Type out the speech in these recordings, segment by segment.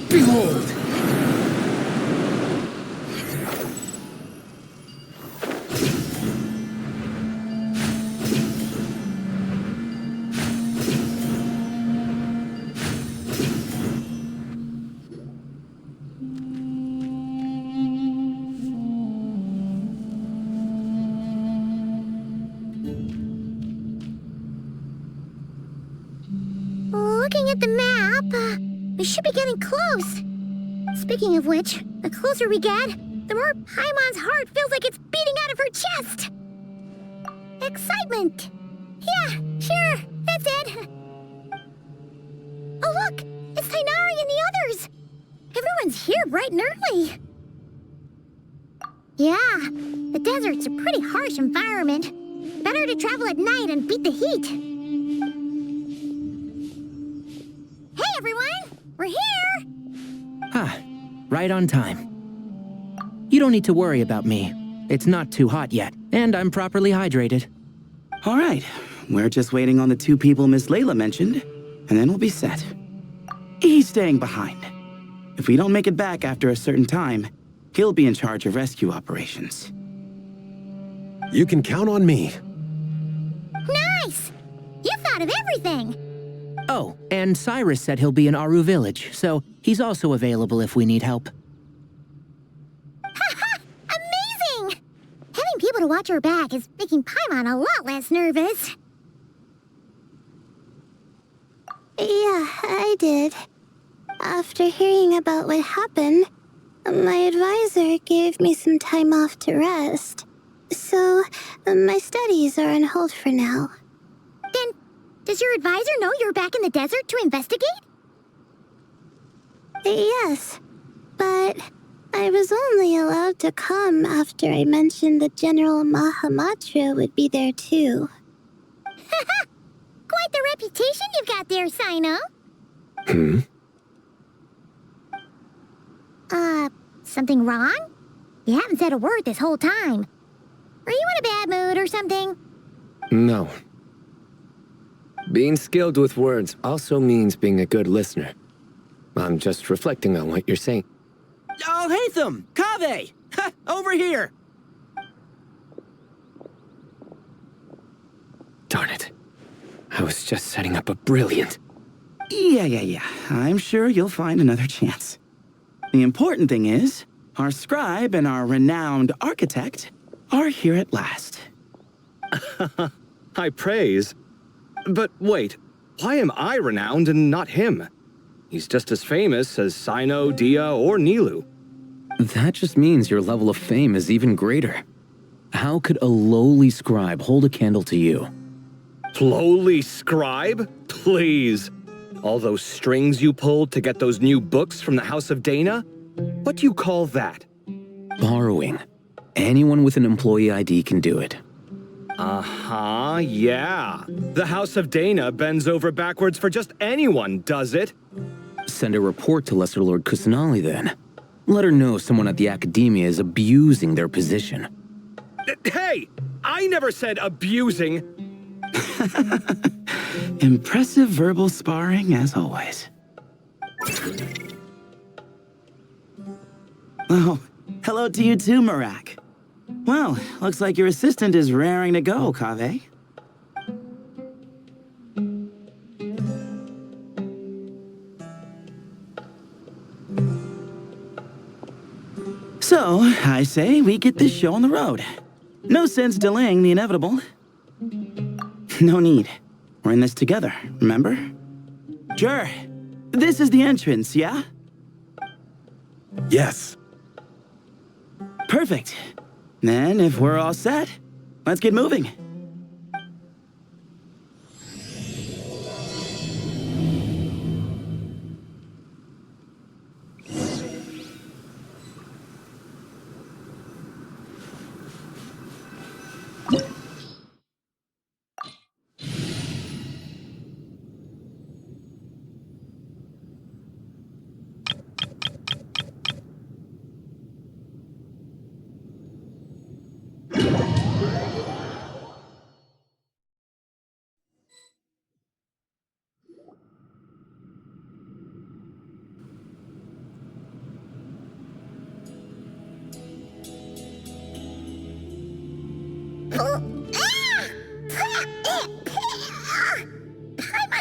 Behold! Looking at the map, we should be getting close. Speaking of which, the closer we get, the more Paimon's heart feels like it's beating out of her chest. Excitement. Yeah, sure, that's it. Oh look, it's Tainari and the others. Everyone's here bright and early. Yeah, the desert's a pretty harsh environment. Better to travel at night and beat the heat. Hey everyone, we're here! Ah, right on time. You don't need to worry about me. It's not too hot yet, and I'm properly hydrated. All right, we're just waiting on the two people Miss Layla mentioned, and then we'll be set. He's staying behind. If we don't make it back after a certain time, he'll be in charge of rescue operations. You can count on me. Nice! You thought of everything! Oh, and Cyrus said he'll be in Aru Village, so he's also available if we need help. Haha! Amazing! Having people to watch our back is making Paimon a lot less nervous. Yeah, I did. After hearing about what happened, my advisor gave me some time off to rest. So, my studies are on hold for now. Then, does your advisor know you're back in the desert to investigate? Yes, but I was only allowed to come after I mentioned that General Mahamatra would be there too. Haha! Quite the reputation you've got there, Sino. Something wrong? You haven't said a word this whole time. Are you in a bad mood or something? No. Being skilled with words also means being a good listener. I'm just reflecting on what you're saying. Oh, Hatham! Kaveh! Ha! Over here! Darn it. I was just setting up a brilliant... Yeah. I'm sure you'll find another chance. The important thing is, our scribe and our renowned architect are here at last. High praise. But wait, why am I renowned and not him? He's just as famous as Sino, Dia, or Nilu. That just means your level of fame is even greater. How could a lowly scribe hold a candle to you? Lowly scribe? Please. All those strings you pulled to get those new books from the House of Dana? What do you call that? Borrowing. Anyone with an employee ID can do it. Uh-huh, yeah. The House of Dana bends over backwards for just anyone, does it? Send a report to Lesser Lord Kusanali then. Let her know someone at the Academia is abusing their position. Hey! I never said abusing! Impressive verbal sparring, as always. Oh, hello to you too, Marak. Well, looks like your assistant is raring to go, Kaveh. So, I say we get this show on the road. No sense delaying the inevitable. No need. We're in this together, remember? Sure. This is the entrance, yeah? Yes. Perfect. Then, if we're all set, let's get moving.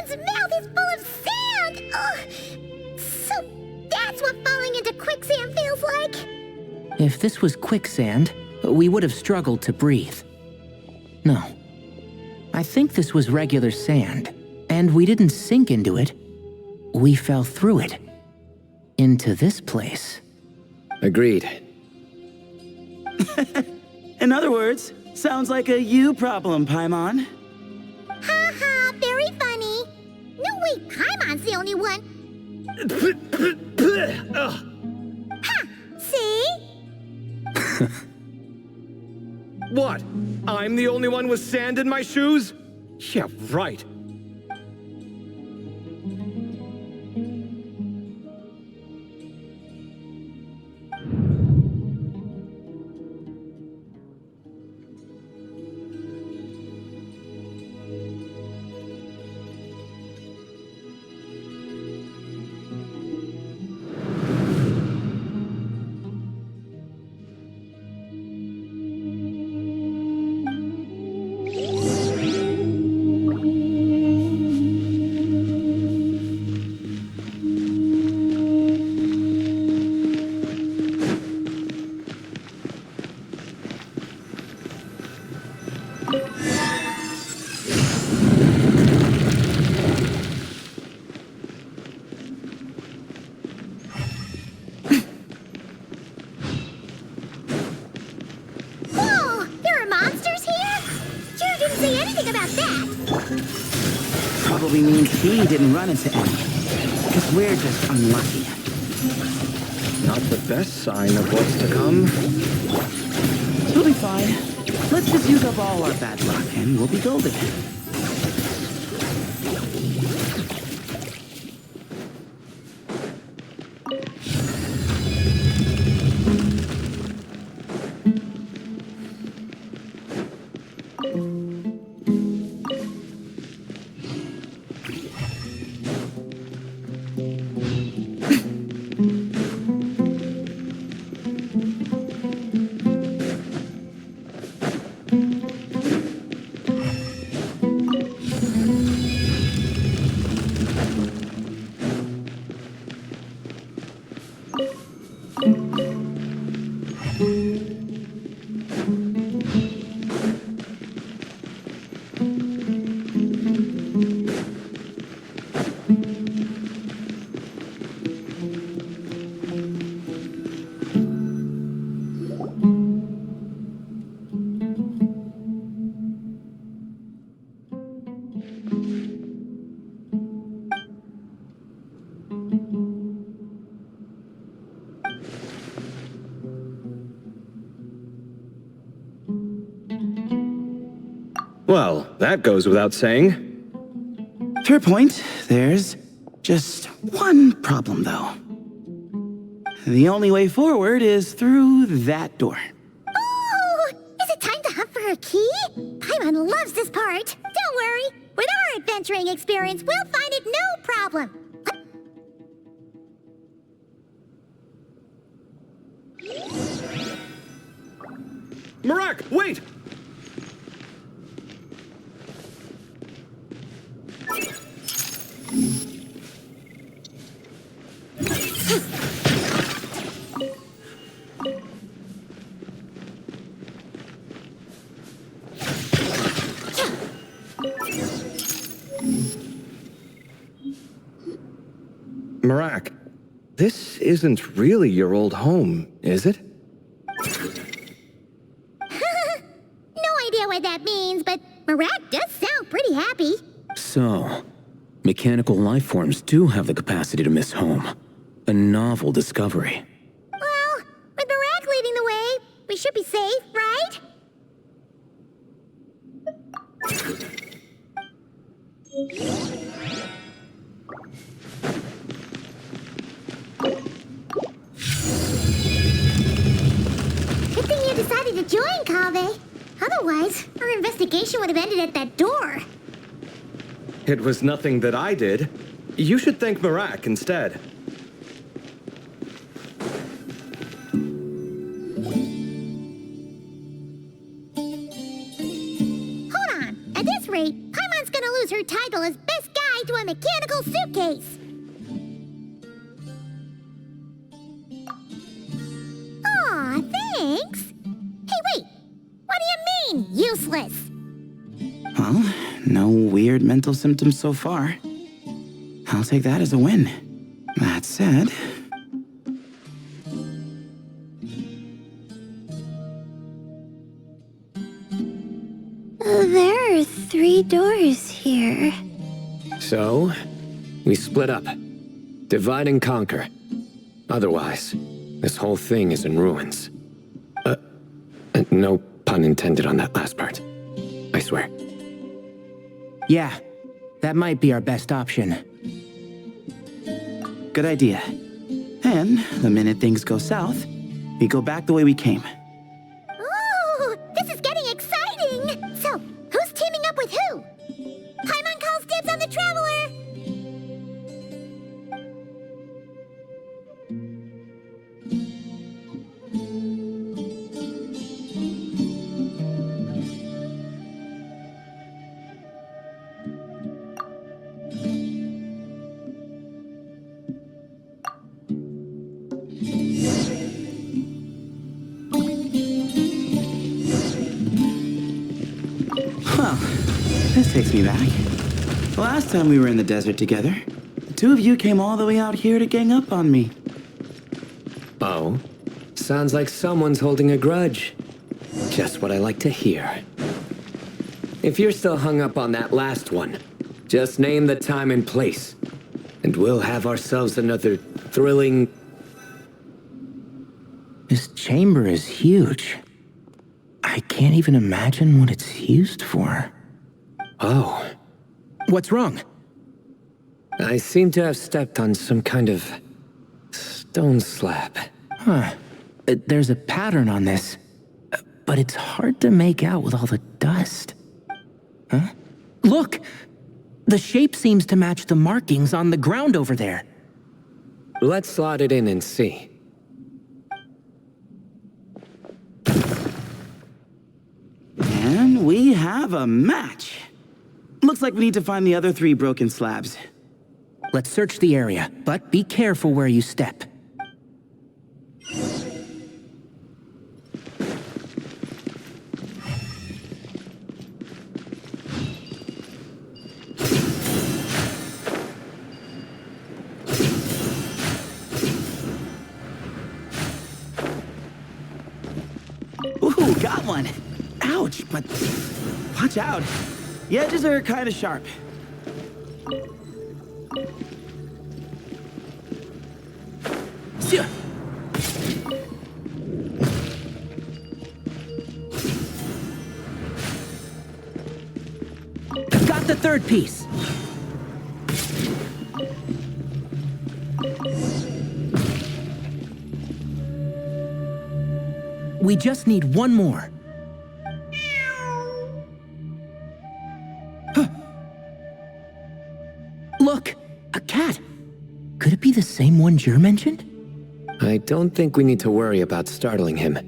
Paimon's mouth is full of sand! Ugh. So that's what falling into quicksand feels like? If this was quicksand, we would have struggled to breathe. No. I think this was regular sand, and we didn't sink into it. We fell through it. Into this place. Agreed. In other words, sounds like a you problem, Paimon. Ha ha, very funny. No way, Paimon's the only one. Ha! See? What? I'm the only one with sand in my shoes? Yeah, right. Whoa! There are monsters here? You didn't say anything about that. Probably means he didn't run into any. Because we're just unlucky. Not the best sign of what's to come. We'll be fine. Let's just use up all our bad luck and we'll be golden. Well, that goes without saying. Fair point. There's just one problem, though. The only way forward is through that door. Oh! Is it time to hunt for a key? Paimon loves this part. Don't worry. With our adventuring experience, we'll find it no problem. Marak, wait! Marak, this isn't really your old home, is it? No idea what that means, but Marak does sound pretty happy. So, mechanical life forms do have the capacity to miss home. A novel discovery. Well, with Marak leading the way, we should be safe, right? Good thing you decided to join, Kaveh. Otherwise, our investigation would have ended at that door. It was nothing that I did. You should thank Marak instead. Hold on. At this rate, Paimon's gonna lose her title as best guide to a mechanical suitcase. Aw, thanks. Hey, wait. What do you mean, useless? Well, no weird mental symptoms so far. I'll take that as a win. That said... There are 3 doors here. So, we split up. Divide and conquer. Otherwise, this whole thing is in ruins. No pun intended on that last part. I swear. Yeah, that might be our best option. Good idea. And the minute things go south, we go back the way we came. Ooh, this is getting exciting! So, who's teaming up with who? Paimon calls dibs on the Traveler! Well, this takes me back. The last time we were in the desert together, the 2 of you came all the way out here to gang up on me. Oh? Sounds like someone's holding a grudge. Just what I like to hear. If you're still hung up on that last one, just name the time and place, and we'll have ourselves another thrilling... This chamber is huge. I can't even imagine what it's used for. Oh. What's wrong? I seem to have stepped on some kind of stone slab. Huh. There's a pattern on this, but it's hard to make out with all the dust. Huh? Look! The shape seems to match the markings on the ground over there. Let's slot it in and see. And we have a match. Looks like we need to find the other 3 broken slabs. Let's search the area, but be careful where you step. Ooh, got one. Ouch, but watch out. The edges are kind of sharp. Got the 3rd piece. We just need 1 more. Huh. Look, a cat. Could it be the same one Jer mentioned? I don't think we need to worry about startling him.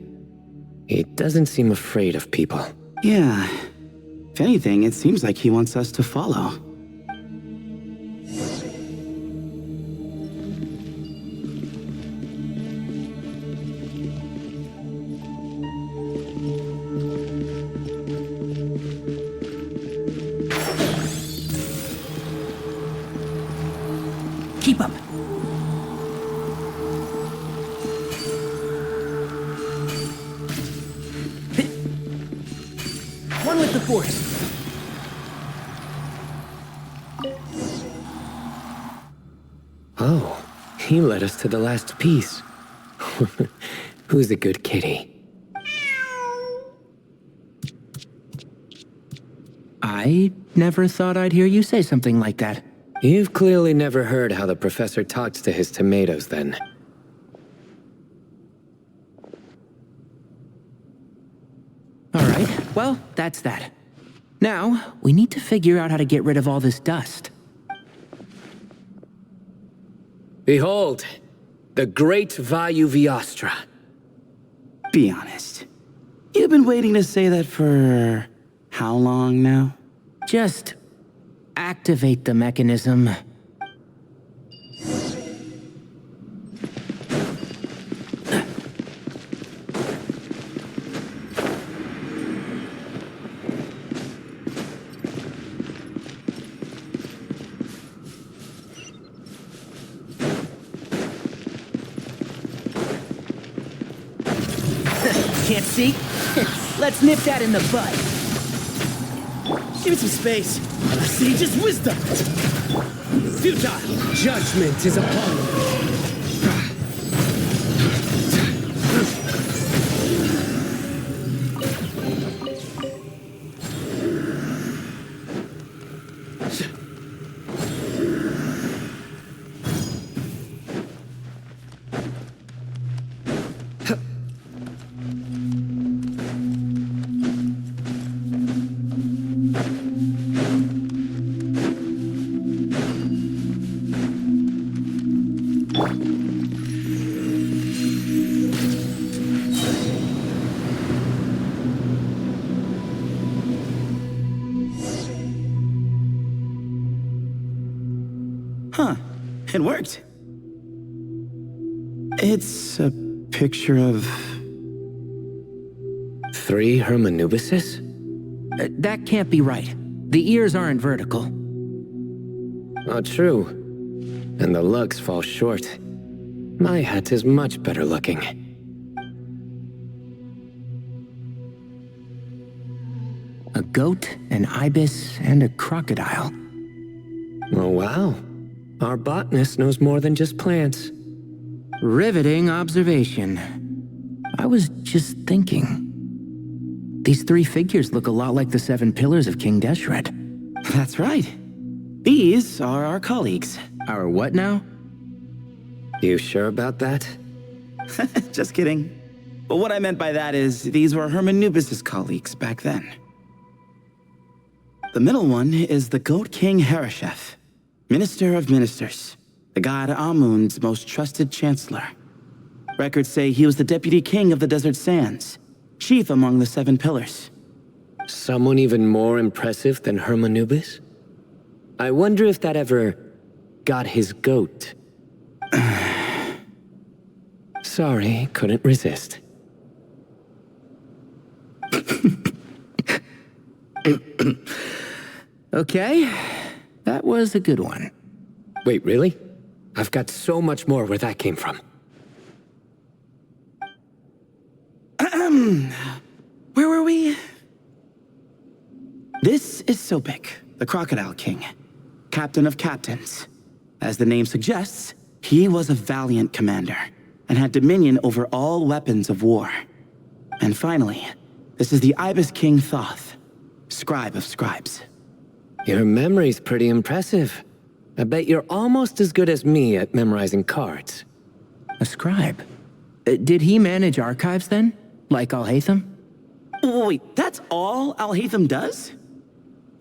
He doesn't seem afraid of people. Yeah. If anything, it seems like he wants us to follow. Keep up. One with the force. Oh, he led us to the last piece. Who's a good kitty? I never thought I'd hear you say something like that. You've clearly never heard how the professor talks to his tomatoes, then. All right, well, that's that. Now, we need to figure out how to get rid of all this dust. Behold, the great Vayu Viastra. Be honest. You've been waiting to say that for how long now? Just activate the mechanism. Can't see? Let's nip that in the bud. Give it some space. Sage's wisdom. Futile. Judgment is upon you. Huh. It worked. It's a picture of... 3 Hermanubises? That can't be right. The ears aren't vertical. Oh, true. And the lugs fall short. My hat is much better looking. A goat, an ibis, and a crocodile. Oh, wow. Our botanist knows more than just plants. Riveting observation. I was just thinking. These 3 figures look a lot like the 7 pillars of King Deshret. That's right. These are our colleagues. Our what now? You sure about that? Just kidding. But what I meant by that is these were Hermanubis' colleagues back then. The middle one is the Goat King Hereshef, Minister of Ministers, the god Amun's most trusted chancellor. Records say he was the deputy king of the Desert Sands, chief among the 7 pillars. Someone even more impressive than Hermanubis? I wonder if that ever got his goat. Sorry, couldn't resist. Okay, that was a good one. Wait, really? I've got so much more where that came from. Where were we? This is Sopik, the Crocodile King, captain of captains. As the name suggests, he was a valiant commander and had dominion over all weapons of war. And finally, this is the Ibis King Thoth, scribe of scribes. Your memory's pretty impressive. I bet you're almost as good as me at memorizing cards. A scribe. Did he manage archives then? Like Alhaitham? Wait, that's all Alhaitham does?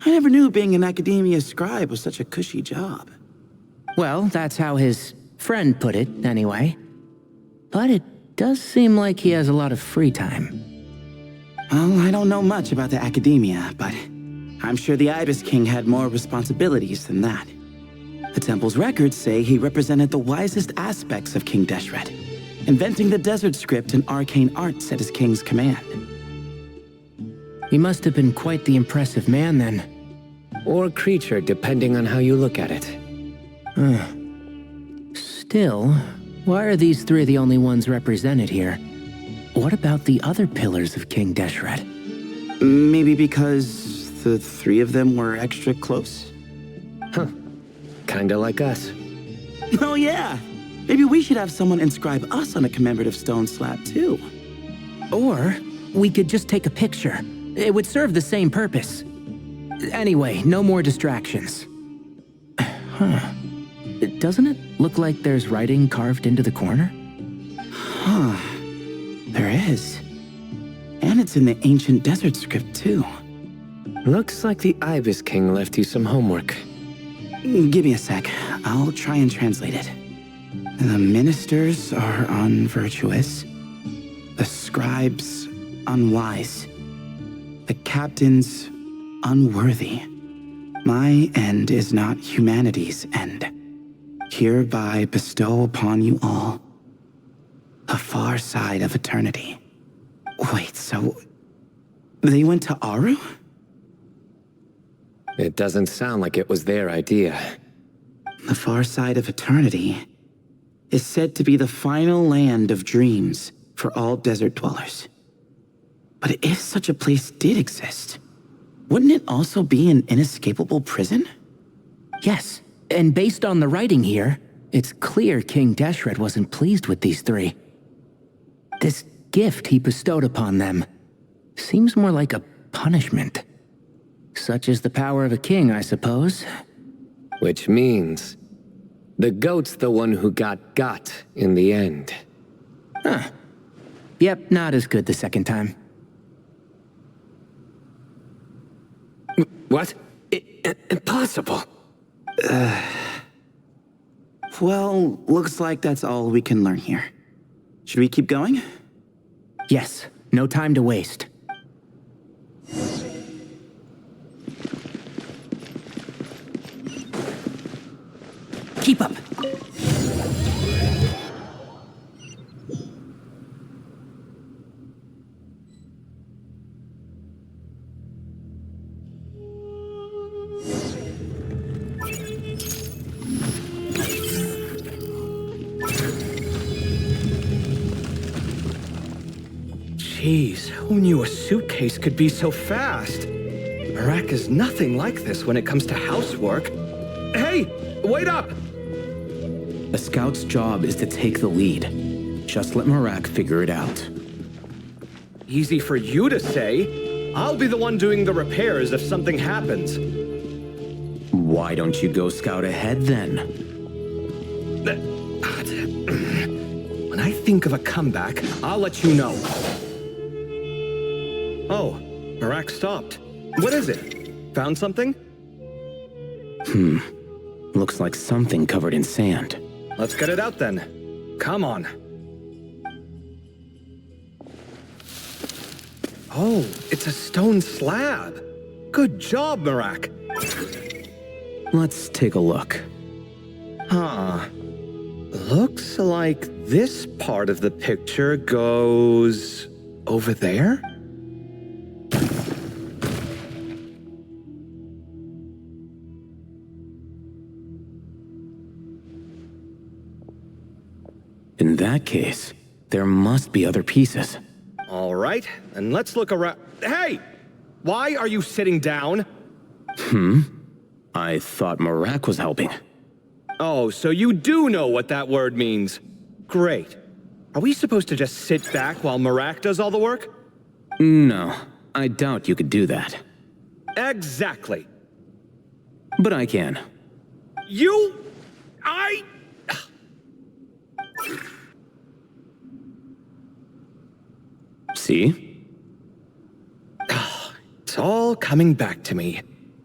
I never knew being an academia scribe was such a cushy job. Well, that's how his friend put it, anyway. But it does seem like he has a lot of free time. Well, I don't know much about the academia, but I'm sure the Ibis King had more responsibilities than that. The temple's records say he represented the wisest aspects of King Deshret, inventing the desert script and arcane arts at his king's command. He must have been quite the impressive man then. Or creature, depending on how you look at it. Still, why are these 3 the only ones represented here? What about the other pillars of King Deshret? Maybe because the 3 of them were extra close? Huh. Kinda like us. Oh yeah! Maybe we should have someone inscribe us on a commemorative stone slab too. Or we could just take a picture. It would serve the same purpose. Anyway, no more distractions. Huh. Doesn't it look like there's writing carved into the corner? Huh. There is. And it's in the ancient desert script too. Looks like the Ibis King left you some homework. Give me a sec. I'll try and translate it. The ministers are unvirtuous. The scribes, unwise. The captains, unworthy. My end is not humanity's end. Hereby bestow upon you all a far side of eternity. Wait, so they went to Aru? It doesn't sound like it was their idea. The far side of eternity is said to be the final land of dreams for all desert dwellers. But if such a place did exist, wouldn't it also be an inescapable prison? Yes, and based on the writing here, it's clear King Deshret wasn't pleased with these three. This gift he bestowed upon them seems more like a punishment. Such is the power of a king, I suppose. Which means the goat's the one who got in the end. Huh. Yep, not as good the second time. What? Impossible. Well, looks like that's all we can learn here. Should we keep going? Yes, no time to waste. Keep up. Jeez, who knew a suitcase could be so fast? Merak is nothing like this when it comes to housework. Hey, wait up! A scout's job is to take the lead. Just let Merak figure it out. Easy for you to say. I'll be the one doing the repairs if something happens. Why don't you go scout ahead then? When I think of a comeback, I'll let you know. Oh, Merak stopped. What is it? Found something? Looks like something covered in sand. Let's get it out then. Come on. Oh, it's a stone slab. Good job, Merak. Let's take a look. Huh. Looks like this part of the picture goes over there? In that case, there must be other pieces. All right, and let's look around. Hey! Why are you sitting down? I thought Merak was helping. Oh, so you do know what that word means. Great. Are we supposed to just sit back while Merak does all the work? No, I doubt you could do that. Exactly. But I can. See? It's all coming back to me.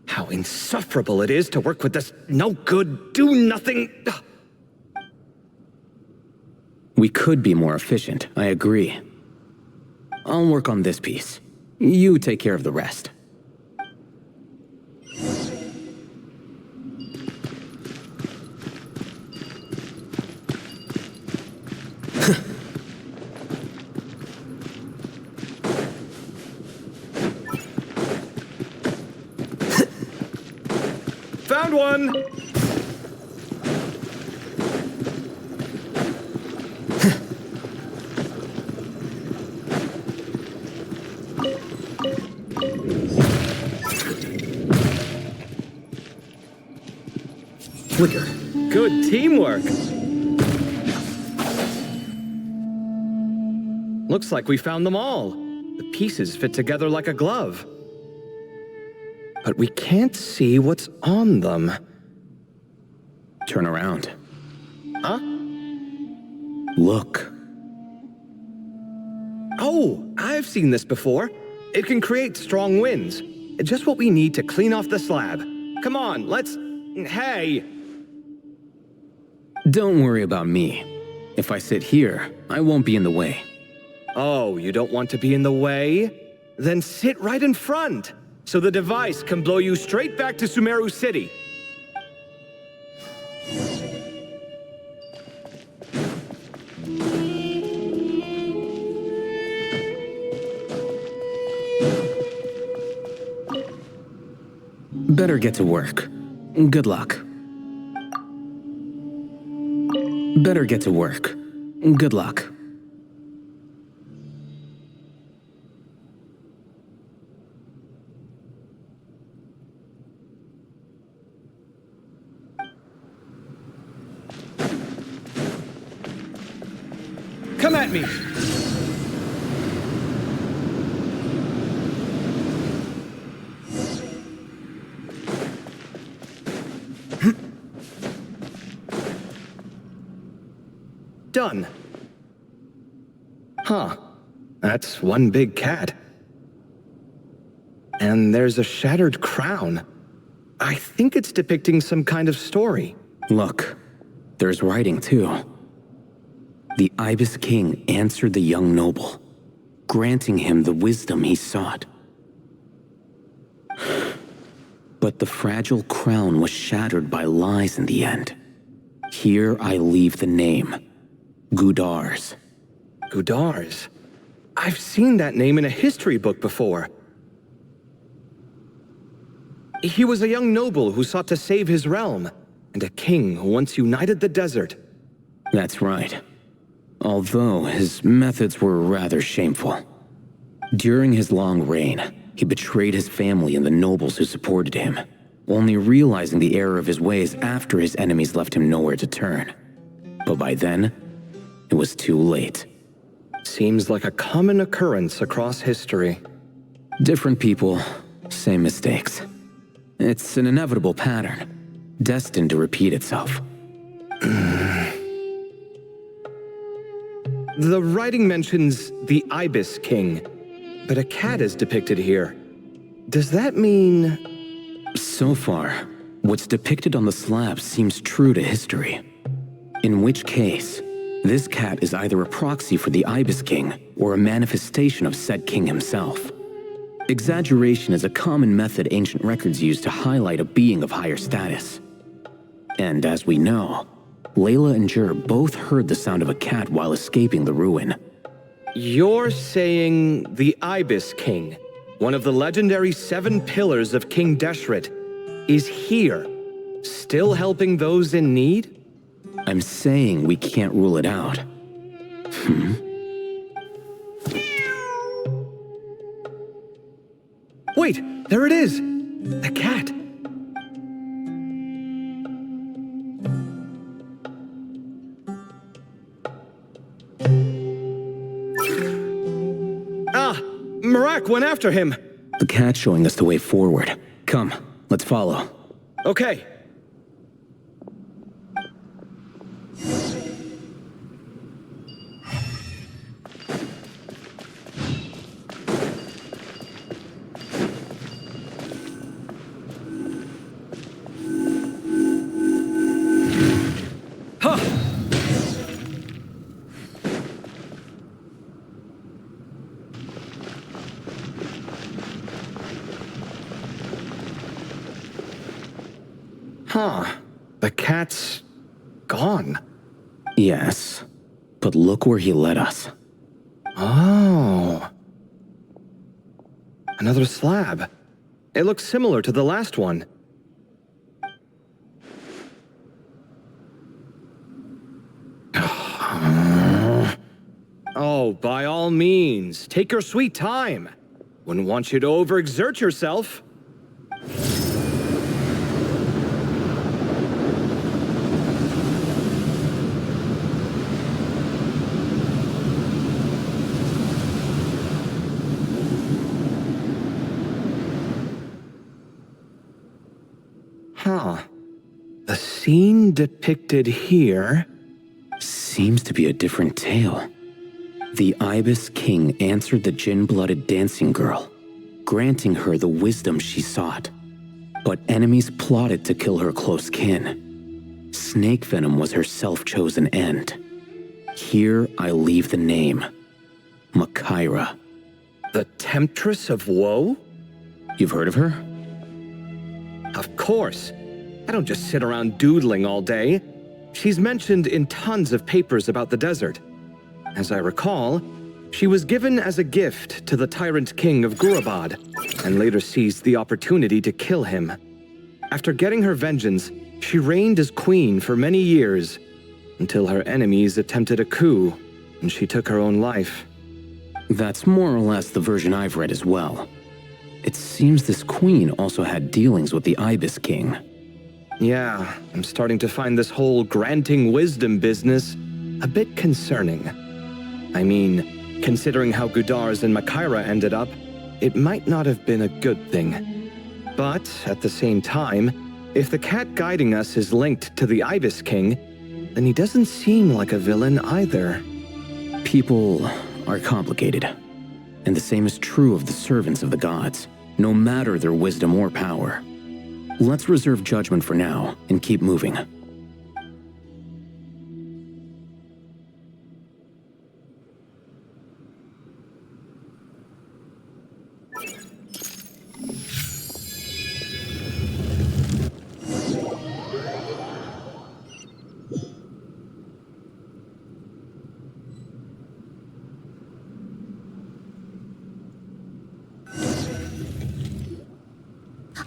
How insufferable it is to work with this no-good, do-nothing... We could be more efficient, I agree. I'll work on this piece. You take care of the rest. Found one! Flicker. Good teamwork. Looks like we found them all. The pieces fit together like a glove. But we can't see what's on them. Turn around. Huh? Look. Oh, I've seen this before. It can create strong winds. Just what we need to clean off the slab. Come on, let's... Hey! Don't worry about me. If I sit here, I won't be in the way. Oh, you don't want to be in the way? Then sit right in front. so the device can blow you straight back to Sumeru City. Better get to work. Good luck. Better get to work. Good luck. Come at me! Done. Huh. That's one big cat. And there's a shattered crown. I think it's depicting some kind of story. Look, there's writing too. The Ibis King answered the young noble, granting him the wisdom he sought. But the fragile crown was shattered by lies in the end. Here I leave the name, Gudars. Gudars? I've seen that name in a history book before. He was a young noble who sought to save his realm, and a king who once united the desert. That's right. Although his methods were rather shameful. During his long reign, he betrayed his family and the nobles who supported him, only realizing the error of his ways after his enemies left him nowhere to turn. But by then, it was too late. Seems like a common occurrence across history. Different people, same mistakes. It's an inevitable pattern, destined to repeat itself. The writing mentions the Ibis King, but a cat is depicted here. Does that mean... So far, what's depicted on the slab seems true to history. In which case, this cat is either a proxy for the Ibis King or a manifestation of said king himself. Exaggeration is a common method ancient records use to highlight a being of higher status. And as we know, Layla and Jur both heard the sound of a cat while escaping the ruin. You're saying the Ibis King, one of the legendary 7 pillars of King Deshret, is here, still helping those in need? I'm saying we can't rule it out. Wait, there it is! The cat! Ah! Marak went after him! The cat's showing us the way forward. Come, let's follow. Okay. Huh. The cat's... gone. Yes, but look where he led us. Oh. Another slab. It looks similar to the last one. Oh, by all means, take your sweet time. Wouldn't want you to overexert yourself. Huh. The scene depicted here... Seems to be a different tale. The Ibis King answered the gin-blooded dancing girl, granting her the wisdom she sought. But enemies plotted to kill her close kin. Snake venom was her self-chosen end. Here I leave the name, Makaira. The Temptress of Woe? You've heard of her? Of course. I don't just sit around doodling all day. She's mentioned in tons of papers about the desert. As I recall, she was given as a gift to the tyrant king of Gurabad, and later seized the opportunity to kill him. After getting her vengeance, she reigned as queen for many years, until her enemies attempted a coup, and she took her own life. That's more or less the version I've read as well. It seems this queen also had dealings with the Ibis King. Yeah, I'm starting to find this whole granting wisdom business a bit concerning. I mean, considering how Gudars and Makaira ended up, it might not have been a good thing. But at the same time, if the cat guiding us is linked to the Ibis King, then he doesn't seem like a villain either. People are complicated, and the same is true of the servants of the gods, no matter their wisdom or power. Let's reserve judgment for now and keep moving.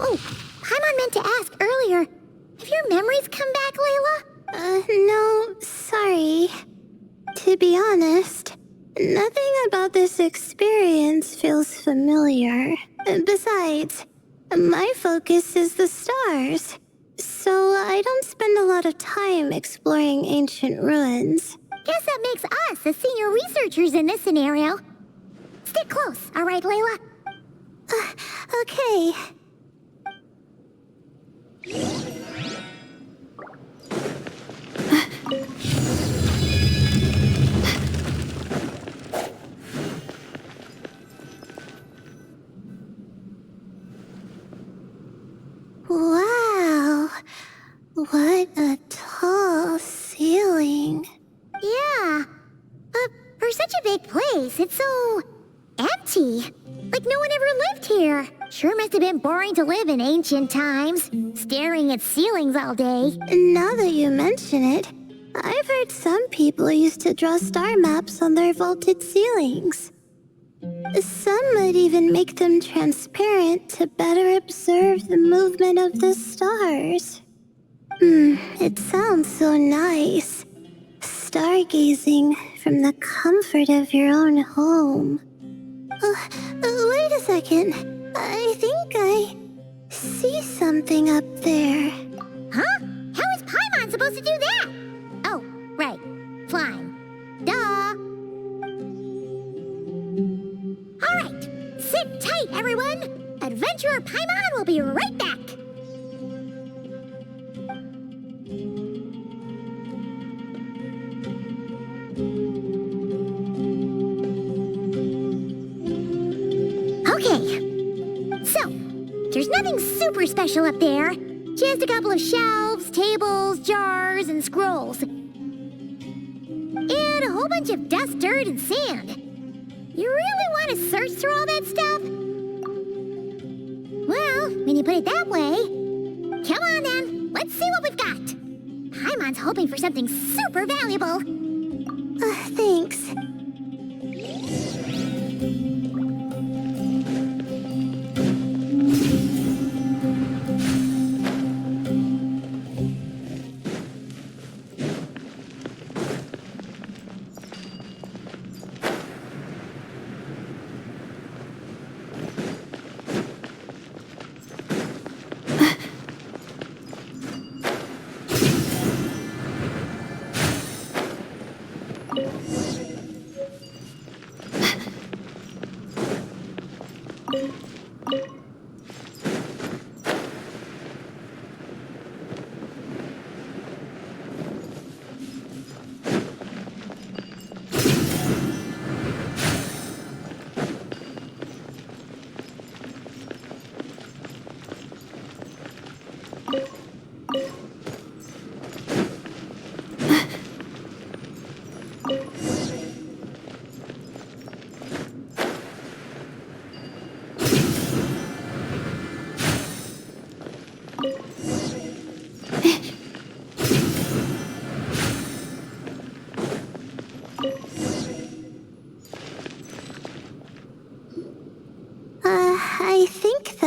Oh, Paimon meant to ask earlier. Have your memories come back, Layla? No, sorry. To be honest, nothing about this experience feels familiar. Besides, my focus is the stars, so I don't spend a lot of time exploring ancient ruins. Guess that makes us the senior researchers in this scenario. Stick close, all right, Layla? Okay. Wow. What a tall ceiling. Yeah. For such a big place, it's so empty. Like no one ever lived here. Sure must have been boring to live in ancient times, staring at ceilings all day. Now that you mention it, I've heard some people used to draw star maps on their vaulted ceilings. Some might even make them transparent to better observe the movement of the stars. It sounds so nice. Stargazing from the comfort of your own home. Wait a second. I think I see something up there. Huh? How is Paimon supposed to do that? Oh, right. Flying. Duh. All right. Sit tight, everyone. Adventurer Paimon will be right back. Okay. So, there's nothing super special up there. Just a couple of shelves, tables, jars, and scrolls. And a whole bunch of dust, dirt, and sand. You really want to search through all that stuff? Well, when you put it that way... Come on, then. Let's see what we've got. Paimon's hoping for something super valuable. Thanks.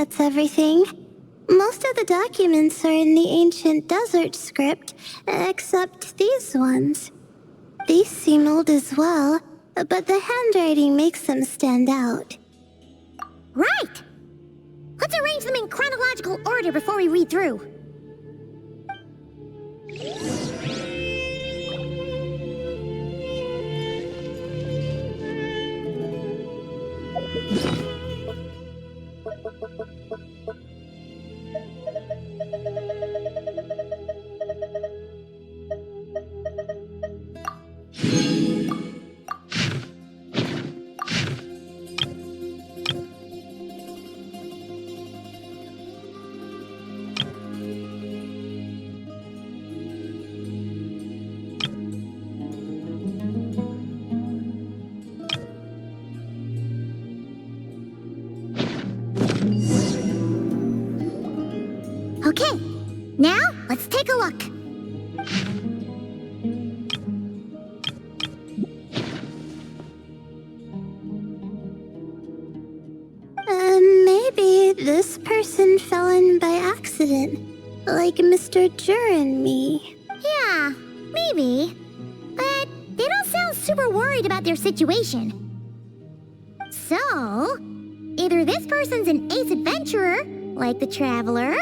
that's everything. Most of the documents are in the ancient desert script, except these ones. These seem old as well, but the handwriting makes them stand out. Right! Let's arrange them in chronological order before we read through. Okay, now let's take a look. Maybe this person fell in by accident, like Mr. Jur and me. Yeah, maybe. But they don't sound super worried about their situation. So, either this person's an ace adventurer, like the Traveler,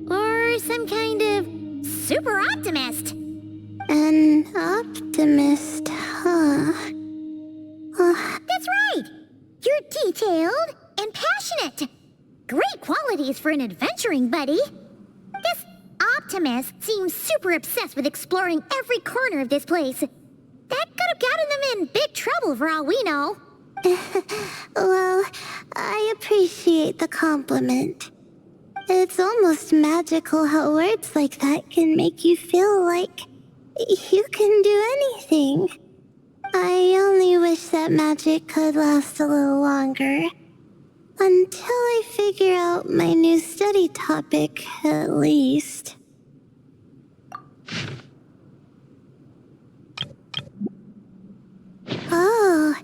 or some kind of super optimist. An optimist, huh? That's right! You're detailed and passionate. Great qualities for an adventuring buddy. This optimist seems super obsessed with exploring every corner of this place. That could have gotten them in big trouble for all we know. Well, I appreciate the compliment. It's almost magical how words like that can make you feel like you can do anything. I only wish that magic could last a little longer. Until I figure out my new study topic, at least. Oh,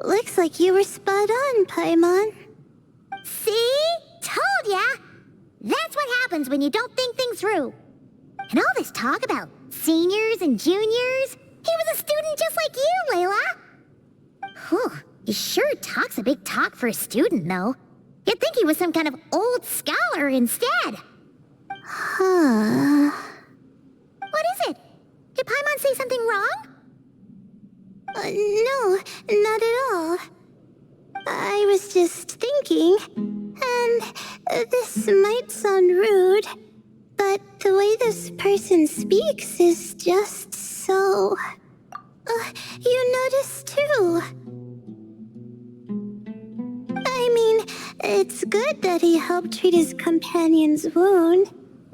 looks like you were spot on, Paimon. See? Told ya! That's what happens when you don't think things through. And all this talk about seniors and juniors, he was a student just like you, Layla. Whew, he sure talks a big talk for a student, though. You'd think he was some kind of old scholar instead. Huh. What is it? Did Paimon say something wrong? No, not at all. I was just thinking, and this might sound rude, but the way this person speaks is just so... you notice too. I mean, it's good that he helped treat his companion's wound,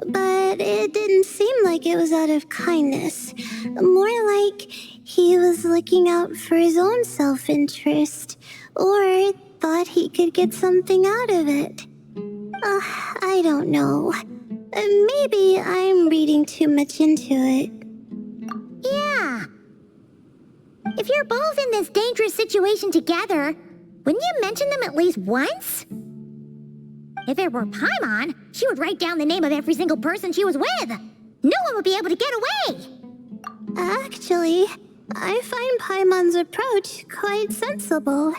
but it didn't seem like it was out of kindness. More like he was looking out for his own self-interest, or thought he could get something out of it. I don't know. Maybe I'm reading too much into it. Yeah. If you're both in this dangerous situation together, wouldn't you mention them at least once? If it were Paimon, she would write down the name of every single person she was with. No one would be able to get away. Actually, I find Paimon's approach quite sensible.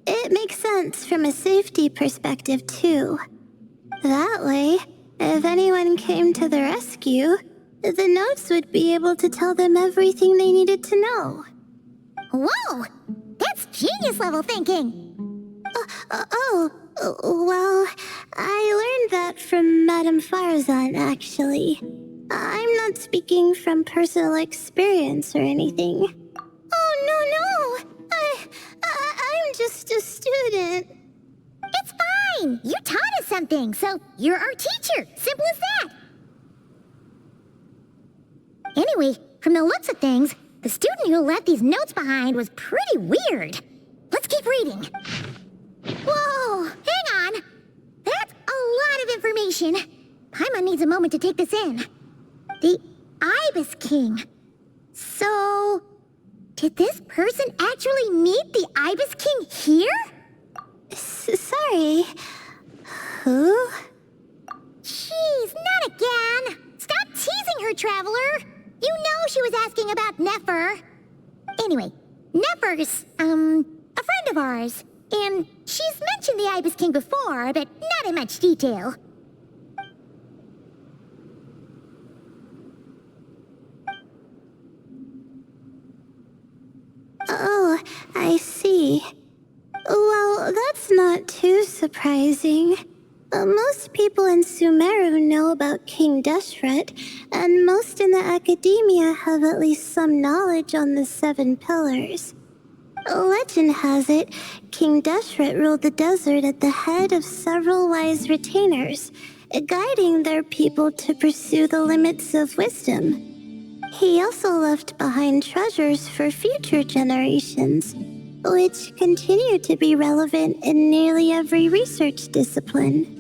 It makes sense from a safety perspective, too. That way, if anyone came to the rescue, the notes would be able to tell them everything they needed to know. Whoa! That's genius-level thinking! Well, I learned that from Madame Farazan, actually. I'm not speaking from personal experience or anything. Oh, no! I'm just a student. It's fine! You taught us something, so you're our teacher. Simple as that. Anyway, from the looks of things, the student who left these notes behind was pretty weird. Let's keep reading. Whoa! Hang on! That's a lot of information. Paimon needs a moment to take this in. The Ibis King. So... did this person actually meet the Ibis King here? Sorry. Who? Jeez, not again! Stop teasing her, Traveler! You know she was asking about Nefer. Anyway, Nefer's, a friend of ours. And she's mentioned the Ibis King before, but not in much detail. Oh, I see. Well, that's not too surprising. Most people in Sumeru know about King Deshret, and most in the academia have at least some knowledge on the 7 pillars. Legend has it, King Deshret ruled the desert at the head of several wise retainers, guiding their people to pursue the limits of wisdom. He also left behind treasures for future generations, which continue to be relevant in nearly every research discipline.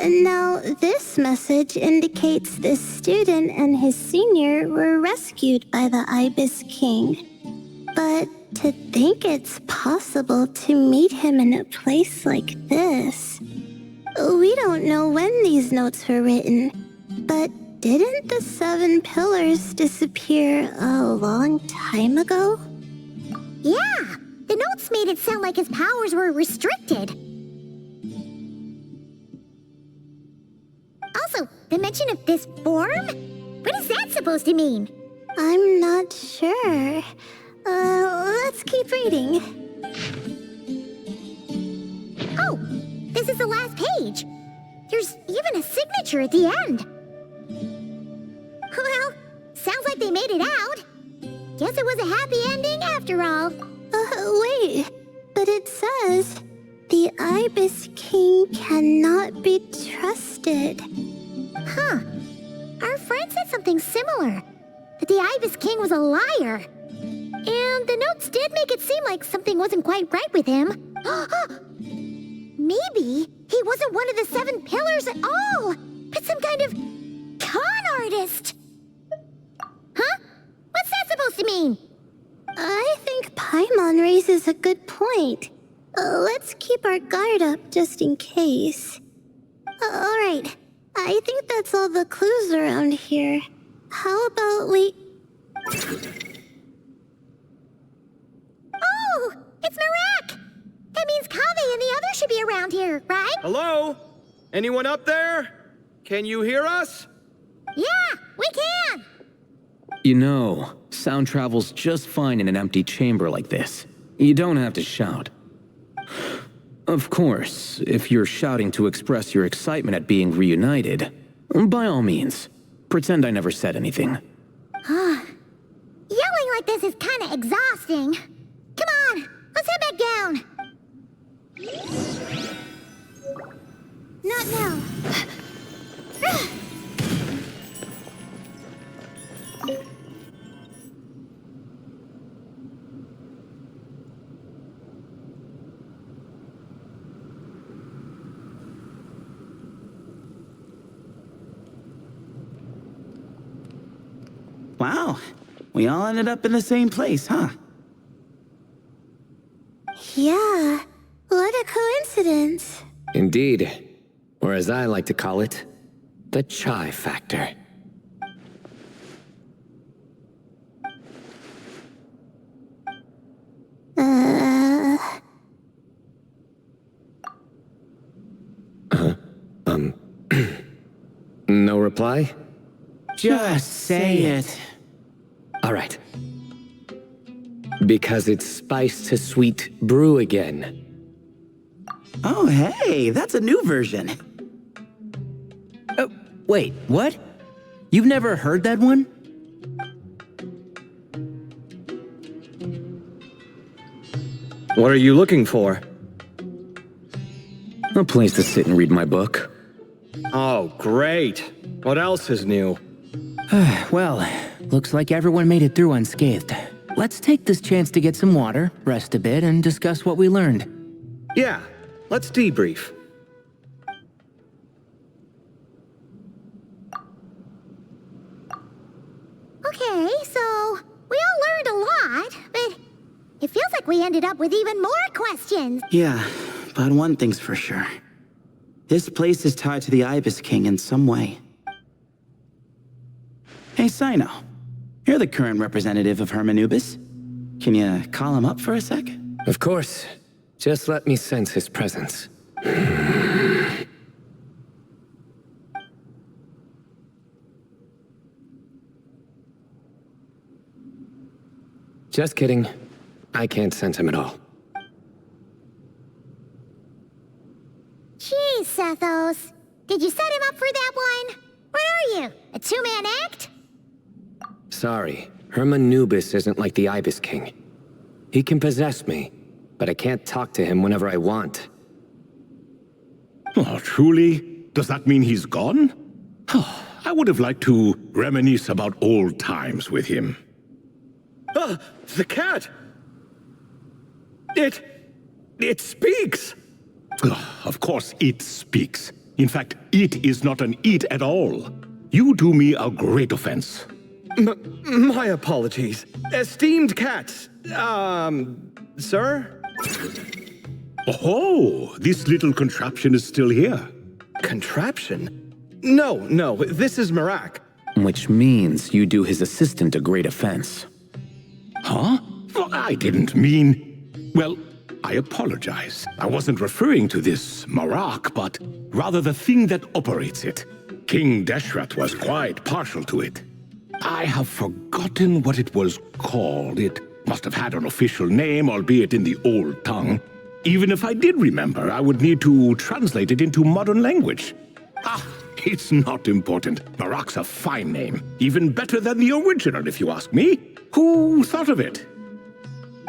Now, this message indicates this student and his senior were rescued by the Ibis King. But to think it's possible to meet him in a place like this. We don't know when these notes were written, but didn't the 7 pillars disappear a long time ago? Yeah, the notes made it sound like his powers were restricted. Also, the mention of this form? What is that supposed to mean? I'm not sure. Let's keep reading. Oh, this is the last page. There's even a signature at the end. Well, sounds like they made it out. Guess it was a happy ending after all. Wait, but it says, the Ibis King cannot be trusted. Huh. Our friend said something similar. That the Ibis King was a liar. And the notes did make it seem like something wasn't quite right with him. Maybe he wasn't one of the 7 pillars at all, but some kind of con artist. Huh? What's that supposed to mean? I think Paimon raises a good point. Let's keep our guard up just in case. Alright, I think that's all the clues around here. How about we... Oh, it's Marek! That means Kaveh and the others should be around here, right? Hello? Anyone up there? Can you hear us? Yeah, we can! You know, sound travels just fine in an empty chamber like this. You don't have to shout. Of course, if you're shouting to express your excitement at being reunited, by all means, pretend I never said anything. Yelling like this is kinda exhausting. Come on, let's head back down. Not now. Wow, we all ended up in the same place, huh? Yeah, what a coincidence. Indeed. Or as I like to call it, the chai factor. No reply? Just say it. All right. Because it's spice to sweet brew again. Oh, hey, that's a new version. Oh, wait, what? You've never heard that one? What are you looking for? A place to sit and read my book. Oh, great. What else is new? Well, looks like everyone made it through unscathed. Let's take this chance to get some water, rest a bit, and discuss what we learned. Yeah, let's debrief. Okay, so we all learned a lot, but it feels like we ended up with even more questions. Yeah, but one thing's for sure. This place is tied to the Ibis King in some way. Hey, Sino. You're the current representative of Hermanubis. Can you call him up for a sec? Of course. Just let me sense his presence. Just kidding. I can't sense him at all. Geez, Sethos. Did you set him up for that one? What are you, a two-man act? Sorry, Hermanubis isn't like the Ibis King. He can possess me, but I can't talk to him whenever I want. Oh, truly? Does that mean he's gone? I would have liked to reminisce about old times with him. Ah, the cat! It speaks! Of course it speaks. In fact, it is not an it at all. You do me a great offense. My apologies. Esteemed cats. Sir? Oh, this little contraption is still here. Contraption? No, this is Marak. Which means you do his assistant a great offense. Huh? Well, I didn't mean... Well, I apologize. I wasn't referring to this Marak, but rather the thing that operates it. King Deshret was quite partial to it. I have forgotten what it was called. It must have had an official name, albeit in the old tongue. Even if I did remember, I would need to translate it into modern language. It's not important. Marak's a fine name. Even better than the original, if you ask me. Who thought of it?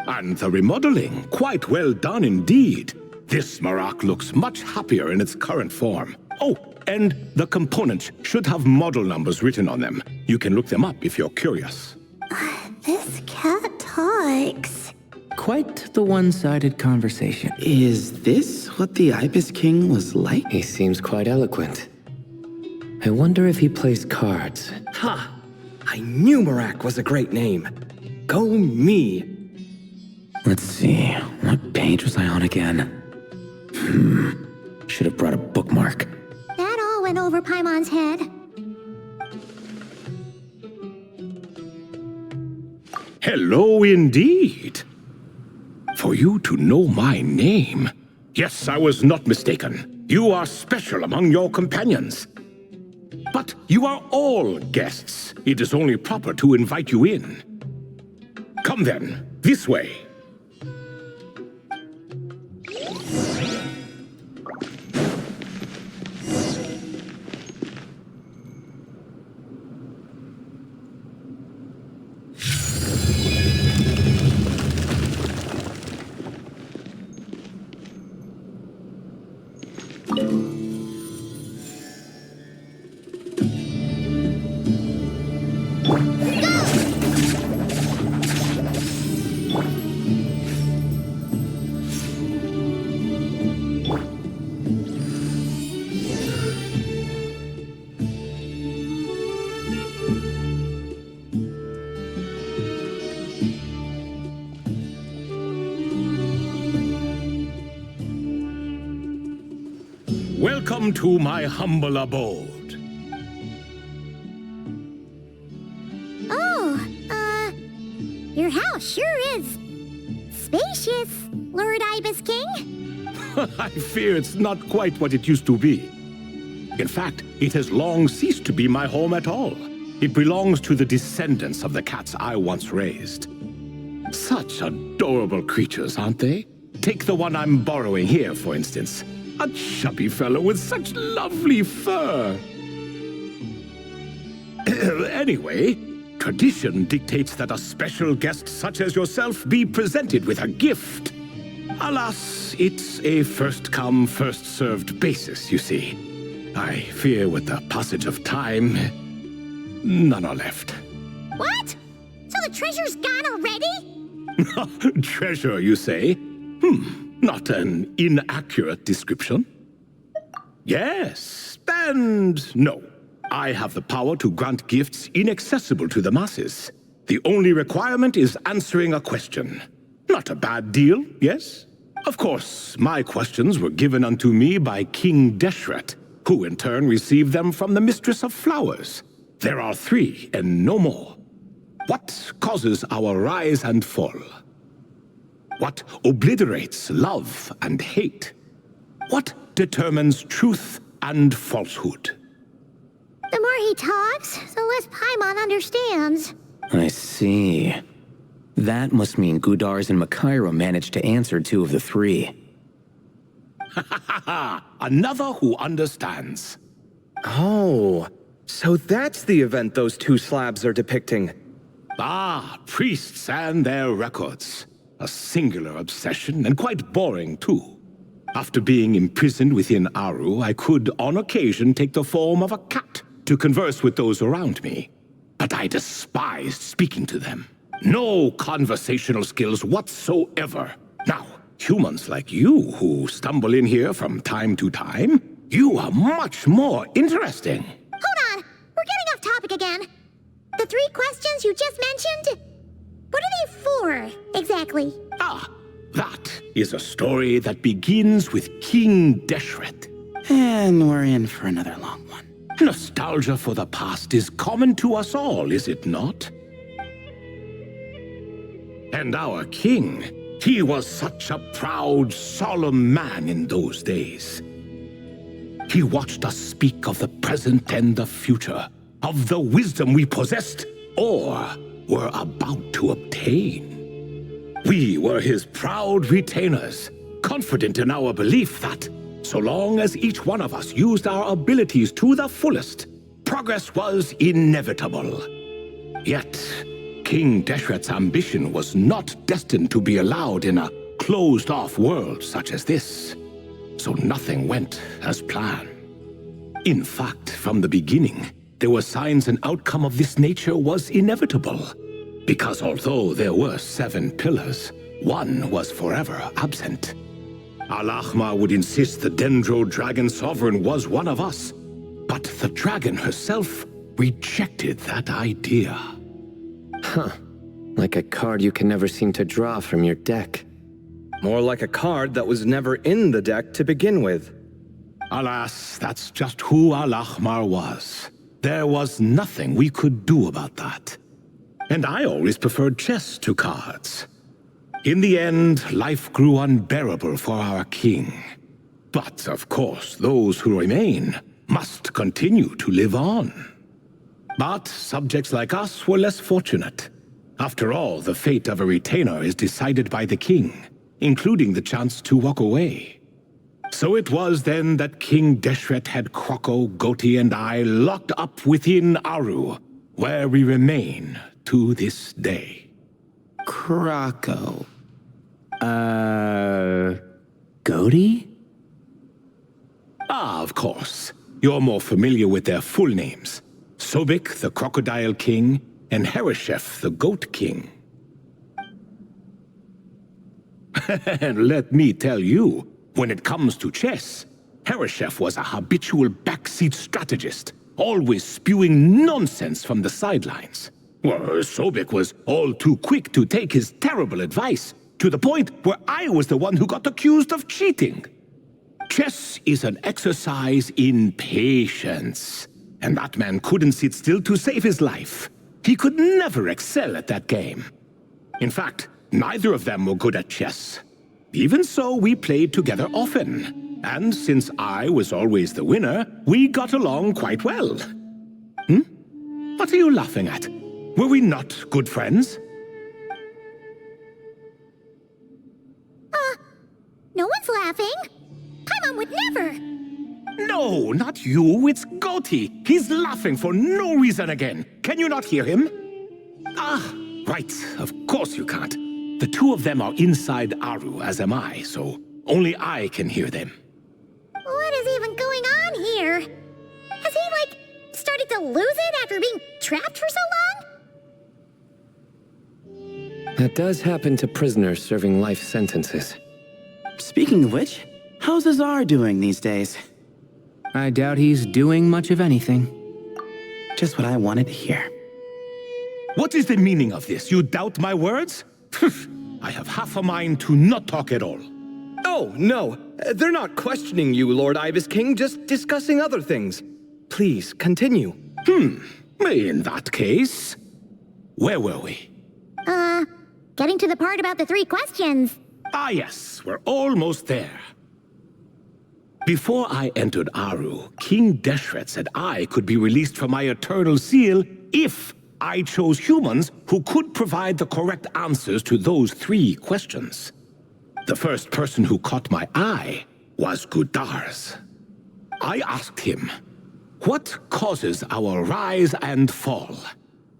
And the remodeling, quite well done indeed. This Marak looks much happier in its current form. Oh, and the components should have model numbers written on them. You can look them up if you're curious. This cat talks. Quite the one-sided conversation. Is this what the Ibis King was like? He seems quite eloquent. I wonder if he plays cards. Ha! I knew Marak was a great name. Go me. Let's see, what page was I on again? Should have brought a bookmark. That all went over Paimon's head. Hello indeed. For you to know my name. Yes, I was not mistaken. You are special among your companions. But you are all guests. It is only proper to invite you in. Come then, this way. Welcome to my humble abode. Oh, your house sure is spacious, Lord Ibis King. I fear it's not quite what it used to be. In fact, it has long ceased to be my home at all. It belongs to the descendants of the cats I once raised. Such adorable creatures, aren't they? Take the one I'm borrowing here, for instance. A chubby fellow with such lovely fur. Anyway, tradition dictates that a special guest such as yourself be presented with a gift. Alas, it's a first-come, first-served basis, you see. I fear with the passage of time, none are left. What? So the treasure's gone already? Treasure, you say? Not an inaccurate description. Yes, and no. I have the power to grant gifts inaccessible to the masses. The only requirement is answering a question. Not a bad deal, yes? Of course, my questions were given unto me by King Deshret, who in turn received them from the Mistress of Flowers. There are 3 and no more. What causes our rise and fall? What obliterates love and hate? What determines truth and falsehood? The more he talks, the less Paimon understands. I see. That must mean Gudars and Makaira managed to answer 2 of the 3. Another who understands. Oh, so that's the event those 2 slabs are depicting. Ah, priests and their records. A singular obsession, and quite boring too. After being imprisoned within Aru, I could, on occasion, take the form of a cat to converse with those around me. But I despised speaking to them. No conversational skills whatsoever. Now, humans like you who stumble in here from time to time, you are much more interesting. Hold on! We're getting off topic again. The 3 questions you just mentioned? What are they for, exactly? Ah, that is a story that begins with King Deshret. And we're in for another long one. Nostalgia for the past is common to us all, is it not? And our king, he was such a proud, solemn man in those days. He watched us speak of the present and the future, of the wisdom we possessed or were about to obtain. We were his proud retainers, confident in our belief that, so long as each one of us used our abilities to the fullest, progress was inevitable. Yet, King Deshret's ambition was not destined to be allowed in a closed-off world such as this. So nothing went as planned. In fact, from the beginning, there were signs an outcome of this nature was inevitable. Because although there were 7 pillars, one was forever absent. Al-Ahmar would insist the Dendro Dragon Sovereign was one of us, but the dragon herself rejected that idea. Huh. Like a card you can never seem to draw from your deck. More like a card that was never in the deck to begin with. Alas, that's just who Al-Ahmar was. There was nothing we could do about that. And I always preferred chess to cards. In the end, life grew unbearable for our king. But, of course, those who remain must continue to live on. But subjects like us were less fortunate. After all, the fate of a retainer is decided by the king, including the chance to walk away. So it was then that King Deshret had Kroko, Goti, and I locked up within Aru, where we remain to this day. Kroko. Goti? Ah, of course. You're more familiar with their full names. Sobek, the Crocodile King, and Hereshef, the Goat King. And let me tell you, when it comes to chess, Hereshef was a habitual backseat strategist, always spewing nonsense from the sidelines. Well, Sobek was all too quick to take his terrible advice, to the point where I was the one who got accused of cheating. Chess is an exercise in patience, and that man couldn't sit still to save his life. He could never excel at that game. In fact, neither of them were good at chess. Even so, we played together often, and since I was always the winner, we got along quite well. What are you laughing at? Were we not good friends? No one's laughing. Paimon would never. No, not you. It's Goti. He's laughing for no reason again. Can you not hear him? Ah, right. Of course you can't. The two of them are inside Aru, as am I, so only I can hear them. What is even going on here? Has he, started to lose it after being trapped for so long? That does happen to prisoners serving life sentences. Speaking of which, how's Azar doing these days? I doubt he's doing much of anything. Just what I wanted to hear. What is the meaning of this? You doubt my words? I have half a mind to not talk at all. Oh, no. They're not questioning you, Lord Ibis King, just discussing other things. Please, continue. In that case, where were we? Getting to the part about the 3 questions. Ah, yes, we're almost there. Before I entered Aru, King Deshret said I could be released from my eternal seal if I chose humans who could provide the correct answers to those 3 questions. The first person who caught my eye was Gudars. I asked him, "What causes our rise and fall?"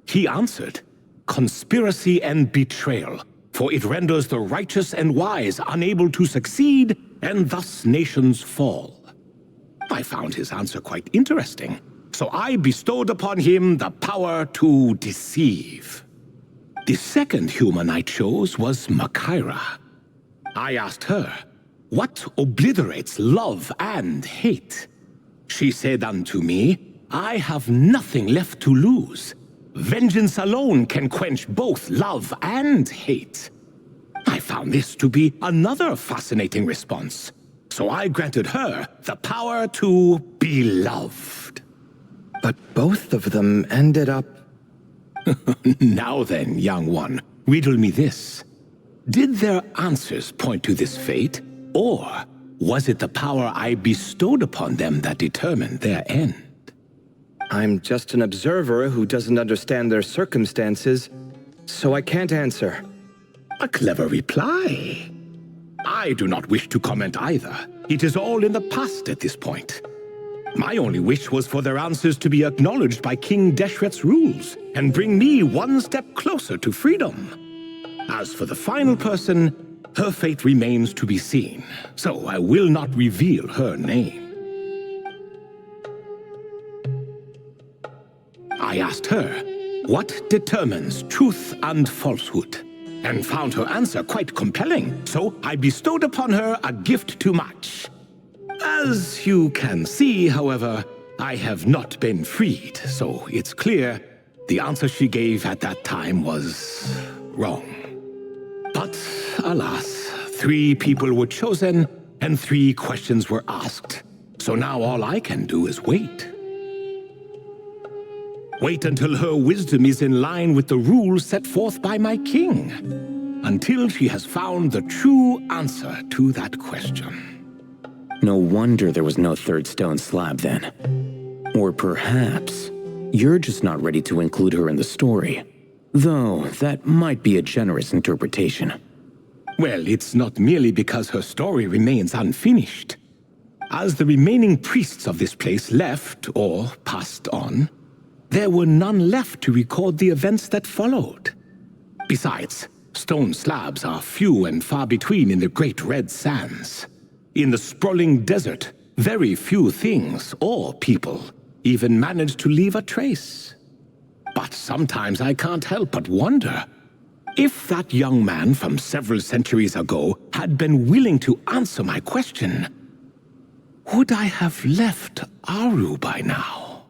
He answered, "Conspiracy and betrayal, for it renders the righteous and wise unable to succeed, and thus nations fall." I found his answer quite interesting, so I bestowed upon him the power to deceive. The second human I chose was Makaira. I asked her, "What obliterates love and hate?" She said unto me, "I have nothing left to lose. Vengeance alone can quench both love and hate." I found this to be another fascinating response, so I granted her the power to be loved. But both of them ended up... Now then, young one, riddle me this. Did their answers point to this fate, or was it the power I bestowed upon them that determined their end? I'm just an observer who doesn't understand their circumstances, so I can't answer. A clever reply. I do not wish to comment either. It is all in the past at this point. My only wish was for their answers to be acknowledged by King Deshret's rules and bring me one step closer to freedom. As for the final person, her fate remains to be seen, so I will not reveal her name. I asked her, "What determines truth and falsehood?" and found her answer quite compelling, so I bestowed upon her a gift to match. As you can see, however, I have not been freed, so it's clear the answer she gave at that time was wrong. But alas, 3 people were chosen and 3 questions were asked, so now all I can do is wait. Wait until her wisdom is in line with the rules set forth by my king. Until she has found the true answer to that question. No wonder there was no 3rd stone slab then. Or perhaps you're just not ready to include her in the story. Though that might be a generous interpretation. Well, it's not merely because her story remains unfinished. As the remaining priests of this place left or passed on, there were none left to record the events that followed. Besides, stone slabs are few and far between in the Great Red Sands. In the sprawling desert, very few things or people even manage to leave a trace. But sometimes I can't help but wonder, if that young man from several centuries ago had been willing to answer my question, would I have left Aru by now?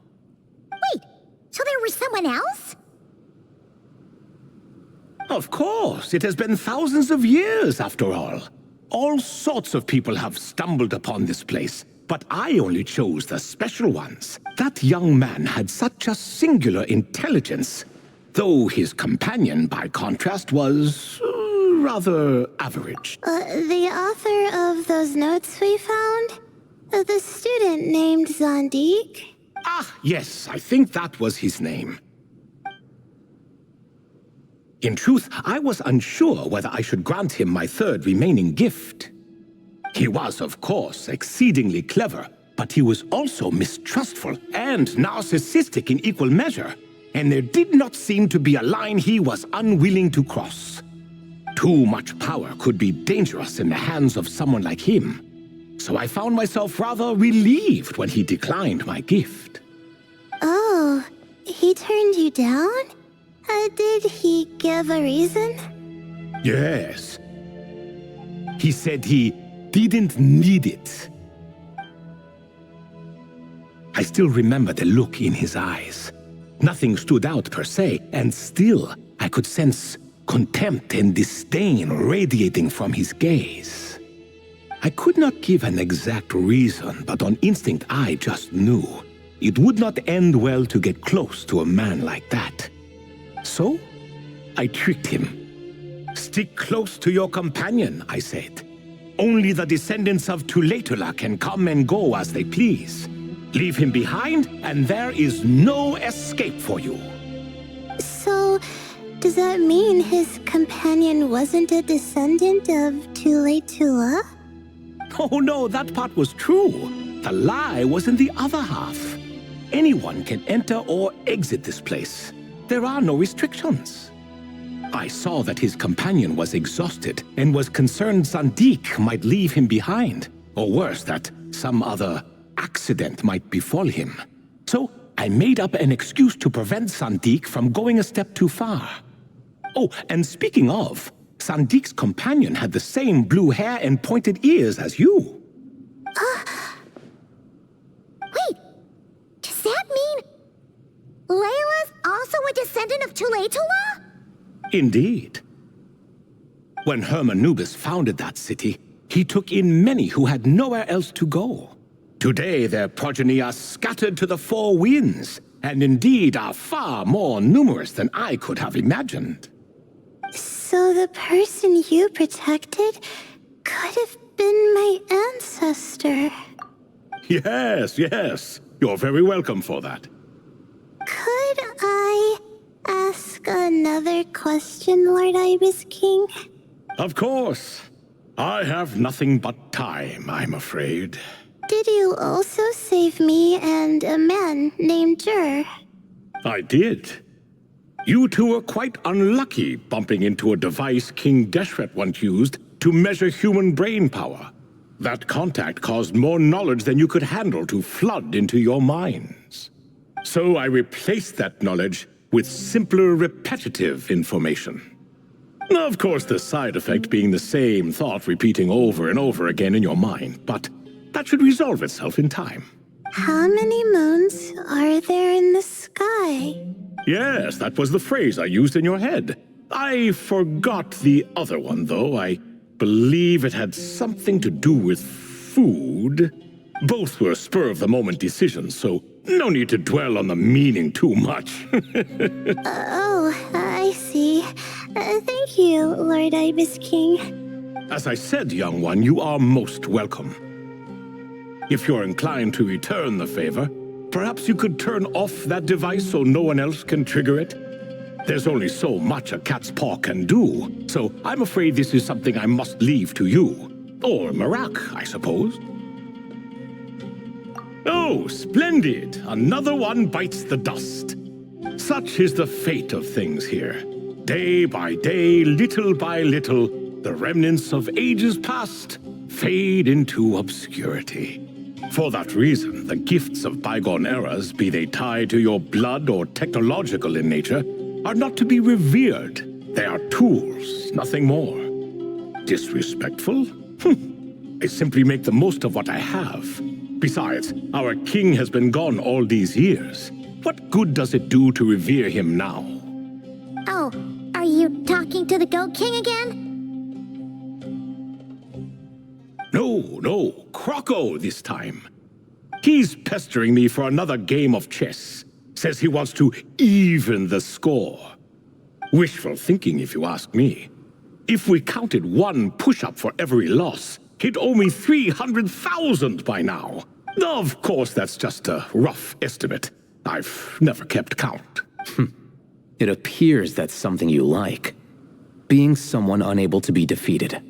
Wait, so there was someone else? Of course, it has been thousands of years after all. All sorts of people have stumbled upon this place, but I only chose the special ones. That young man had such a singular intelligence, though his companion, by contrast, was rather average. The author of those notes we found? The student named Zondik? Ah, yes, I think that was his name. In truth, I was unsure whether I should grant him my 3rd remaining gift. He was, of course, exceedingly clever, but he was also mistrustful and narcissistic in equal measure, and there did not seem to be a line he was unwilling to cross. Too much power could be dangerous in the hands of someone like him, so I found myself rather relieved when he declined my gift. Oh, he turned you down? Did he give a reason? Yes. He said he didn't need it. I still remember the look in his eyes. Nothing stood out per se, and still I could sense contempt and disdain radiating from his gaze. I could not give an exact reason, but on instinct I just knew. It would not end well to get close to a man like that. So, I tricked him. Stick close to your companion, I said. Only the descendants of Tuletula can come and go as they please. Leave him behind, and there is no escape for you. So, does that mean his companion wasn't a descendant of Tuletula? Oh no, that part was true. The lie was in the other half. Anyone can enter or exit this place. There are no restrictions. I saw that his companion was exhausted and was concerned Sandik might leave him behind, or worse, that some other accident might befall him. So I made up an excuse to prevent Sandik from going a step too far. Oh, and speaking of, Sandik's companion had the same blue hair and pointed ears as you. Wait, does that mean Layla's also a descendant of Tuletula? Indeed. When Hermanubis founded that city, he took in many who had nowhere else to go. Today their progeny are scattered to the four winds, and indeed are far more numerous than I could have imagined. So the person you protected could have been my ancestor. Yes, yes. You're very welcome for that. Could I ask another question, Lord Ibis King? Of course. I have nothing but time, I'm afraid. Did you also save me and a man named Jur? I did. You two were quite unlucky bumping into a device King Deshret once used to measure human brain power. That contact caused more knowledge than you could handle to flood into your minds. So I replaced that knowledge with simpler, repetitive information. Of course, the side effect being the same thought repeating over and over again in your mind, but that should resolve itself in time. How many moons are there in the sky? Yes, that was the phrase I used in your head. I forgot the other one, though. I believe it had something to do with food. Both were spur-of-the-moment decisions, so no need to dwell on the meaning too much. Oh, I see. Thank you, Lord Ibis King. As I said, young one, you are most welcome. If you're inclined to return the favor, perhaps you could turn off that device so no one else can trigger it? There's only so much a cat's paw can do, so I'm afraid this is something I must leave to you. Or Marak, I suppose. Oh, splendid! Another one bites the dust. Such is the fate of things here. Day by day, little by little, the remnants of ages past fade into obscurity. For that reason, the gifts of bygone eras, be they tied to your blood or technological in nature, are not to be revered. They are tools, nothing more. Disrespectful? I simply make the most of what I have. Besides, our king has been gone all these years. What good does it do to revere him now? Oh, are you talking to the Goat King again? No, Croco this time. He's pestering me for another game of chess. Says he wants to even the score. Wishful thinking, if you ask me. If we counted one push-up for every loss, he'd owe me 300,000 by now. Of course, that's just a rough estimate. I've never kept count. It appears that's something you like. Being someone unable to be defeated.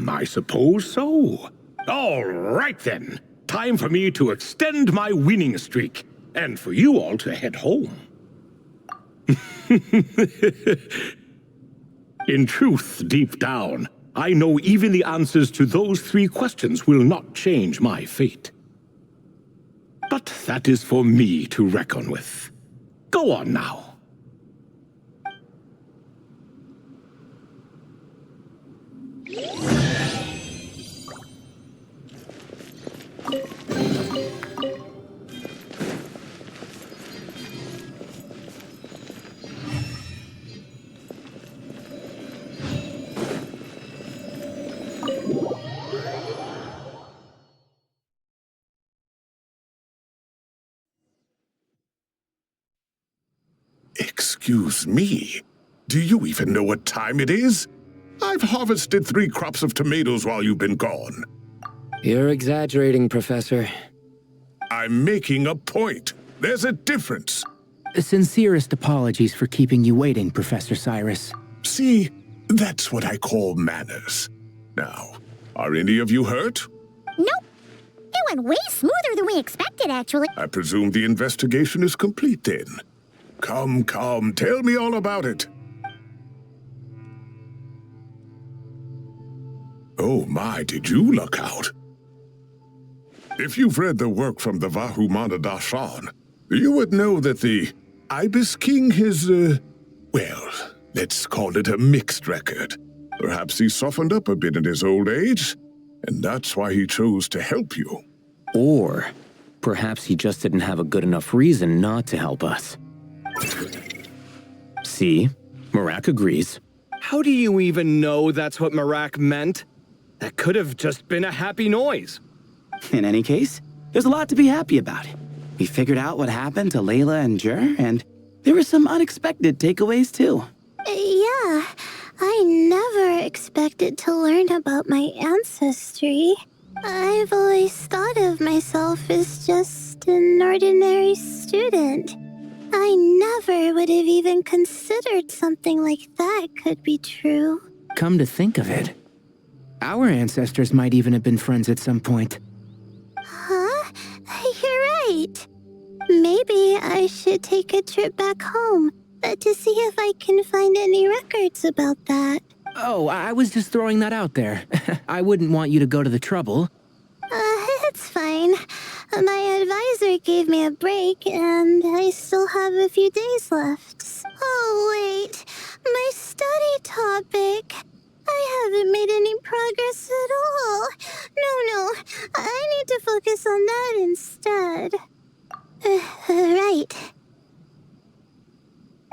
I suppose so. All right then. Time for me to extend my winning streak, and for you all to head home. In truth, deep down, I know even the answers to those 3 questions will not change my fate. But that is for me to reckon with. Go on now. Excuse me. Do you even know what time it is? I've harvested 3 crops of tomatoes while you've been gone. You're exaggerating, Professor. I'm making a point. There's a difference. Sincerest apologies for keeping you waiting, Professor Cyrus. See, that's what I call manners. Now, are any of you hurt? Nope. It went way smoother than we expected, actually. I presume the investigation is complete then. Come, tell me all about it. Oh my, did you luck out? If you've read the work from the Vahumana Dashan, you would know that the Ibis King has, well, let's call it a mixed record. Perhaps he softened up a bit in his old age, and that's why he chose to help you. Or perhaps he just didn't have a good enough reason not to help us. See? Marak agrees. How do you even know that's what Marak meant? That could have just been a happy noise. In any case, there's a lot to be happy about. We figured out what happened to Layla and Jur, and there were some unexpected takeaways too. Yeah, I never expected to learn about my ancestry. I've always thought of myself as just an ordinary student. I never would have even considered something like that could be true. Come to think of it, our ancestors might even have been friends at some point. Huh? You're right. Maybe I should take a trip back home to see if I can find any records about that. Oh, I was just throwing that out there. I wouldn't want you to go to the trouble. It's fine. My advisor gave me a break, and I still have a few days left. Oh, wait. My study topic. I haven't made any progress at all. No. I need to focus on that instead. Right.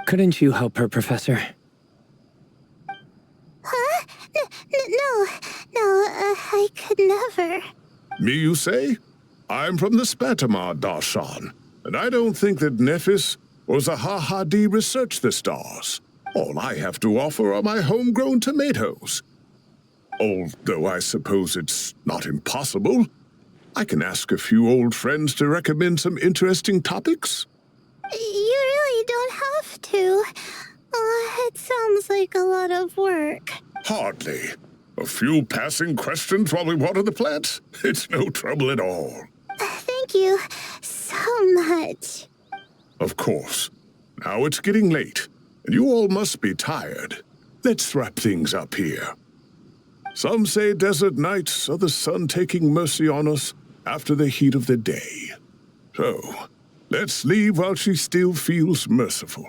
Couldn't you help her, Professor? Huh? No, I could never. Me, you say? I'm from the Spatamar Darshan, and I don't think that Nephis or Zahahadi researched the stars. All I have to offer are my homegrown tomatoes. Although I suppose it's not impossible. I can ask a few old friends to recommend some interesting topics. You really don't have to. It sounds like a lot of work. Hardly. A few passing questions while we water the plants? It's no trouble at all. Thank you so much. Of course. Now it's getting late, and you all must be tired. Let's wrap things up here. Some say desert nights are the sun taking mercy on us after the heat of the day. So, let's leave while she still feels merciful.